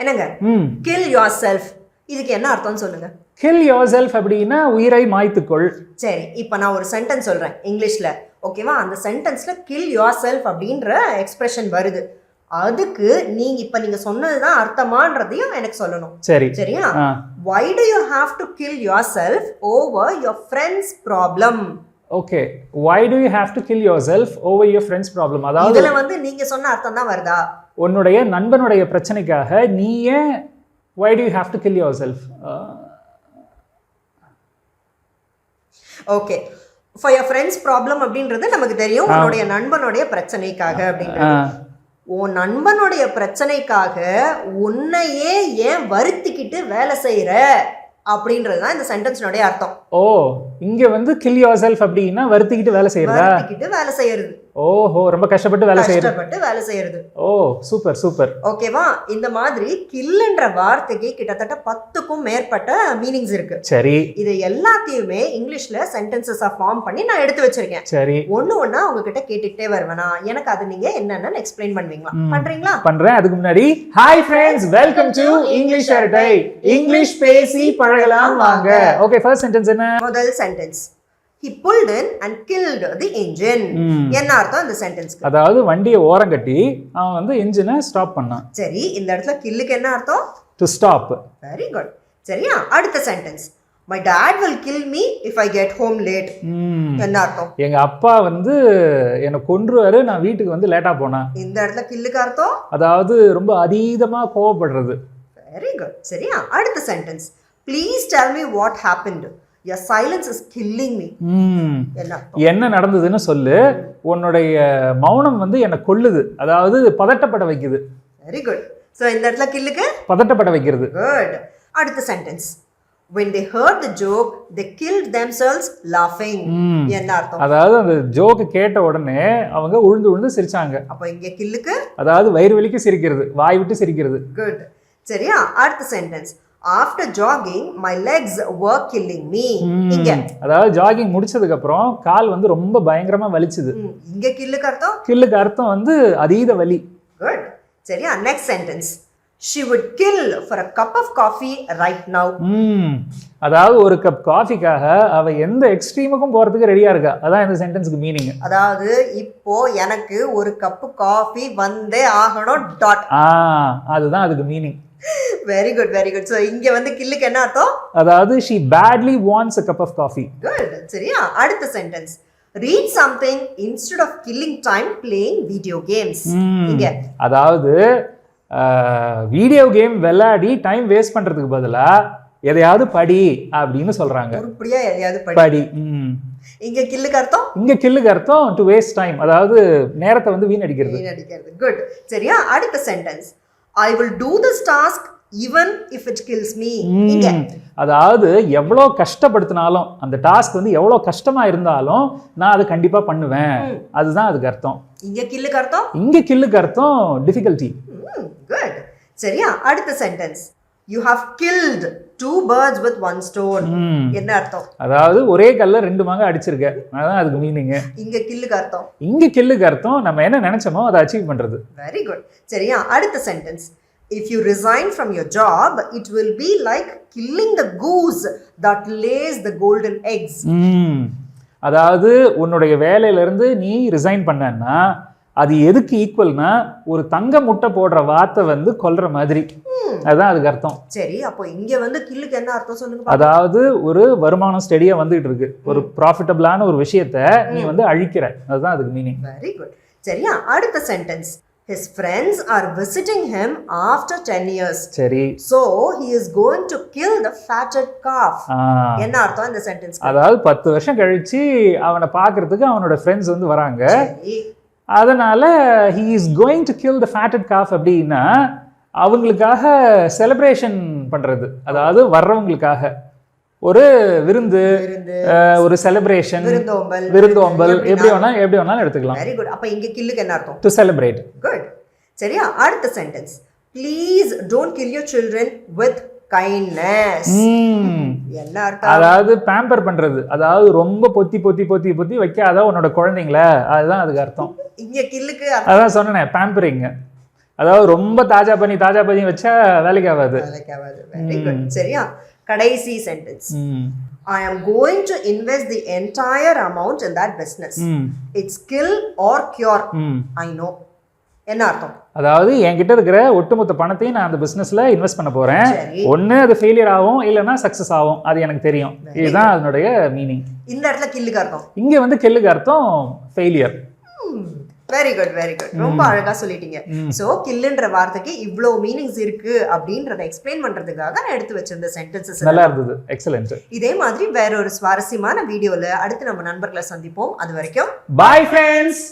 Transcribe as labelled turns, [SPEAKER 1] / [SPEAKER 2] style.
[SPEAKER 1] என்னங்க kill your self, இதுக்கு என்ன அர்த்தம்னு சொல்லுங்க.
[SPEAKER 2] கில் யுவர் செல்ஃப் அப்படின்னா உயிரை மாய்த்துக்கொள்.
[SPEAKER 1] சரி, இப்போ நான் ஒரு சென்டென்ஸ் சொல்றேன் இங்கிலீஷ்ல, ஓகேவா? அந்த சென்டென்ஸ்ல கில் யுவர் செல்ஃப் அப்படின்ற எக்ஸ்பிரஷன் வருது. அதுக்கு நீங்க சொன்னதுதான் அர்த்தமான்றதையும் எனக்கு சொல்லணும்.
[SPEAKER 2] சரி,
[SPEAKER 1] சரியா? why do you have to kill yourself over your friend's problem?
[SPEAKER 2] Okay, why do you have to kill yourself over your friend's problem? அதாவது
[SPEAKER 1] இதுல நீங்க சொன்ன அர்த்தம் தான் வருதா?
[SPEAKER 2] உன்னுடைய நண்பனுடைய பிரச்சனைக்காக நீ ஏன் why do you have to kill yourself?
[SPEAKER 1] Okay, for your friend's problem அப்படின்றது நமக்கு தெரியும், உன்னுடைய நண்பனுடைய பிரச்சனைக்காக அப்படின்றது. உன் நண்பனுடைய பிரச்சனைக்காக உன்னையே ஏன் வருத்திக்கிட்டு வேலை செய்யற அப்படின்றது தான் இந்த சென்டென்ஸ்னுடைய அர்த்தம்.
[SPEAKER 2] ஓ, இங்க kill yourself அப்படின்னா வருத்திக்கிட்டு வேலை செய்யறதா?
[SPEAKER 1] வருத்திக்கிட்டு வேலை செய்யறது.
[SPEAKER 2] ஓஹோ, ரொம்ப கஷ்டப்பட்டு வேலை செய்யறது. ஓ, சூப்பர் சூப்பர்.
[SPEAKER 1] ஓகேவா? இந்த மாதிரி கில்ன்ற வார்த்தைக்கு கிட்டத்தட்ட 10க்கும் மேற்பட்ட மீனிங்ஸ் இருக்கு.
[SPEAKER 2] சரி, இது
[SPEAKER 1] எல்லாத்தையுமே இங்கிலீஷ்ல சென்டென்சஸா ஃபார்ம் பண்ணி நான் எடுத்து வச்சிருக்கேன்.
[SPEAKER 2] சரி,
[SPEAKER 1] ஒண்ணா உங்ககிட்ட கேட்டுக்கிட்டே வருவேனா, எனக்கு அது நீங்க என்னன்னு எக்ஸ்பிளைன் பண்ணுவீங்களா? பண்றீங்களா?
[SPEAKER 2] பண்றேன். அதுக்கு முன்னாடி hi friends, welcome to English அரட்டை. இங்கிலீஷ் பேசி பழகலாம் வாங்க. ஓகே, ஃபர்ஸ்ட் சென்டென்ஸ் என்ன?
[SPEAKER 1] முதல் sentence, he pulled in and killed the engine. என்ன அர்த்தம் இந்த சென்டென்ஸ்க்கு?
[SPEAKER 2] அதாவது வண்டியை ஓரம் கட்டி அவன் என்ஜினை ஸ்டாப் பண்ணான்.
[SPEAKER 1] சரி, இந்த இடத்துல கில்லுக்கு என்ன அர்த்தம்?
[SPEAKER 2] To stop.
[SPEAKER 1] Very good. சரியா? அடுத்த sentence, my dad will kill me if I get home late. என்ன அர்த்தம்?
[SPEAKER 2] எங்க அப்பா என்னை கொன்றுவாரு நான் வீட்டுக்கு லேட்டா போனா.
[SPEAKER 1] இந்த இடத்துல கில்லுக்கு அர்த்தம்?
[SPEAKER 2] அதாவது ரொம்ப அதீதமா கோவப்படுறது.
[SPEAKER 1] Very good. சரியா? அடுத்த sentence, please tell me what happened. Your silence is killing me.
[SPEAKER 2] என்ன நடந்ததுன்னு சொல்லு, உன்னுடைய மௌனம் என்னை கொல்லுது, அதாவது பதட்டப்பட வைக்குது.
[SPEAKER 1] Very good. சோ இந்த இடத்துல கில்லுக்கு
[SPEAKER 2] பதட்டப்பட வைக்கிறது.
[SPEAKER 1] குட். அடுத்த sentence, when they heard the joke they killed themselves laughing. என்ன அர்த்தம்?
[SPEAKER 2] அதாவது அந்த ஜோக் கேட்ட உடனே அவங்க உழுந்து சிரிச்சாங்க.
[SPEAKER 1] அப்ப இங்க கில்லுக்கு
[SPEAKER 2] அதாவது வயிறு வலிக்கு சிரிக்கிறது, வாய் விட்டு சிரிக்கிறது.
[SPEAKER 1] குட். சரியா? அடுத்த sentence, after jogging my legs were killing me. இங்க
[SPEAKER 2] அதாவது ஜாகிங் முடிச்சதுக்கு அப்புறம் கால் ரொம்ப பயங்கரமா வலிச்சுது.
[SPEAKER 1] இங்க கில்லுக்கு அர்த்தம்?
[SPEAKER 2] கில்லுக்கு அர்த்தம் அதீத வலி.
[SPEAKER 1] குட். சரியா? Next sentence, she would kill for a cup of coffee right now.
[SPEAKER 2] அதாவது ஒரு கப் காஃபிக்காக அவ எந்த எக்ஸ்ட்ரீமுக்கும் போறதுக்கு ரெடியா இருக்கா. அதான் இந்த சென்டென்ஸ்க்கு மீனிங்.
[SPEAKER 1] அதாவது இப்போ எனக்கு ஒரு கப் காஃபி வந்தே ஆகணும் டாட்.
[SPEAKER 2] அதுதான் அதுக்கு meaning.
[SPEAKER 1] Very good, very good. So இங்க கில்லுக்கு என்ன அர்த்தம்?
[SPEAKER 2] அதாவது she badly wants a cup of coffee.
[SPEAKER 1] Good. சரியா? அடுத்த sentence, read something instead of killing time playing video games. இங்க
[SPEAKER 2] அதாவது வீடியோ கேம் விளையாடி டைம் வேஸ்ட் பண்றதுக்கு பதிலா எதையாவது படி அப்படின்னு சொல்றாங்க.
[SPEAKER 1] உருப்படியா எதையாவது
[SPEAKER 2] படி.
[SPEAKER 1] இங்க கில்லுக்கு அர்த்தம்?
[SPEAKER 2] இங்க கில்லுக்கு அர்த்தம் டு வேஸ்ட் டைம், அதாவது நேரத்தை வீணடிக்கிறது.
[SPEAKER 1] குட். சரியா? அடுத்த sentence, I will do this task even if it kills me. இங்க
[SPEAKER 2] அதாவது எவ்வளோ கஷ்டப்படுத்தினாலும் அந்த டாஸ்க் எவ்வளோ கஷ்டமா இருந்தாலும் நான் அதை கண்டிப்பா பண்ணுவேன், அதுதான் அதுக்கு அர்த்தம்.
[SPEAKER 1] இங்க கில்லுக்கு அர்த்தம்?
[SPEAKER 2] இங்க கில்லுக்கு அர்த்தம் டிஃபிகல்ட்டி.
[SPEAKER 1] குட். சரியா? அடுத்த sentence, you have killed two birds with one stone. என்ன அர்த்தம்?
[SPEAKER 2] அதாவது ஒரே கல்ல ரெண்டு மாங்க அடிச்சிருக்க, அதான் அதுக்கு மீனிங்.
[SPEAKER 1] இங்க கில்லுக்கு அர்த்தம்?
[SPEAKER 2] இங்க கில்லுக்கு அர்த்தம் நம்ம என்ன நினைச்சோமோ அதை அச்சீவ் பண்றது.
[SPEAKER 1] Very good. சரியா? அடுத்த sentence, if you resign from your job it will be like killing the goose that lays the golden eggs.
[SPEAKER 2] அதாவது உன்னுடைய வேலையில இருந்து நீ ரிசைன் பண்ணனா அது எதுக்கு ஈக்குவல்னா ஒரு தங்க முட்டை போடுற வாத்தை கொல்ற மாதிரி, அதுதான் அதுக்கு அர்த்தம்.
[SPEAKER 1] சரி, அப்போ இங்க கில்லுக்கு என்ன அர்த்தம் சொல்லுங்க?
[SPEAKER 2] அதாவது ஒரு வருமானம் ஸ்டெடியா வந்துட்டு இருக்கு, ஒரு ப்ராஃபிட்டபிளான ஒரு விஷயத்தை நீ அழிக்கிற, அதுதான் அதுக்கு மீனிங்.
[SPEAKER 1] Very good. சரியா? அடுத்த sentence, his friends are visiting him after 10 years.
[SPEAKER 2] சரி,
[SPEAKER 1] so he is going to kill the fatted calf. என்ன அர்த்தம் இந்த சென்டென்ஸ்க்கு?
[SPEAKER 2] அதாவது 10 வருஷம் கழிச்சு அவனை பார்க்கிறதுக்கு அவனோட ஃப்ரெண்ட்ஸ் வராங்க, அதனால he is going to kill the fatted calf அப்படின்னா அவங்களுக்காக செலிப்ரேஷன் பண்றது, அதாவது வர்றவங்களுக்காக ஒரு விருந்து, ஒரு செலிப்ரேஷன், விருந்தோம்பல், எப்படி வேணாலும் எடுத்துக்கலாம்.
[SPEAKER 1] Very good. அப்ப இங்க கில்லுக்கு என்ன அர்த்தம்?
[SPEAKER 2] To celebrate.
[SPEAKER 1] குட். சரியா? அடுத்த sentence, please don't kill your children with kindness. என்ன அர்த்தம்?
[SPEAKER 2] அதாவது பேம்பர் பண்றது, அதாவது ரொம்ப பொத்தி வைக்காத உன்னோட குழந்தைங்கள, அதுதான் அதுக்கு அர்த்தம்.
[SPEAKER 1] இங்க கில்லுக்கு
[SPEAKER 2] அதான் சொன்னேன், பேம்பரிங். அதாவது ரொம்ப தாஜா பண்ணி வச்சா வேலைக்கு ஆகாது.
[SPEAKER 1] Very good. சரியா, கடைசி sentence. I am going to invest the entire amount in that business. It's kill or cure. I know. என்ன அர்த்தம்?
[SPEAKER 2] அதாவது என்கிட்ட இருக்கிற ஒட்டுமொத்த பணத்தையும் நான் அந்த பிசினஸ்ல இன்வெஸ்ட் பண்ண போறேன். ஒண்ணு அது ஃபெயிலியர் ஆகும், இல்லைன்னா சக்சஸ் ஆகும், அது எனக்கு தெரியும். இதுதான் அதனுடைய மீனிங்.
[SPEAKER 1] இந்த இடத்துல கில்லுக்கு அர்த்தம்,
[SPEAKER 2] இங்க வந்து கில்லுக்கு அர்த்தம் failure.
[SPEAKER 1] Very good very good, ரொம்ப அழகா சொல்லிட்டீங்க. சோ கில்லுன்ற வார்த்தைக்கு இவ்ளோ மீனிங்ஸ் இருக்கு அப்படின்றத எக்ஸ்பிளைன் பண்றதுக்காக நான் எடுத்து வச்சிருந்த சென்டென்சஸ்
[SPEAKER 2] நல்லா இருந்தது. எக்ஸலென்ட்.
[SPEAKER 1] இதே மாதிரி வேற ஒரு சுவாரஸ்யமான வீடியோல அடுத்து நம்ம நண்பர்களை சந்திப்போம். அது வரைக்கும்
[SPEAKER 2] பை ஃப்ரெண்ட்ஸ்.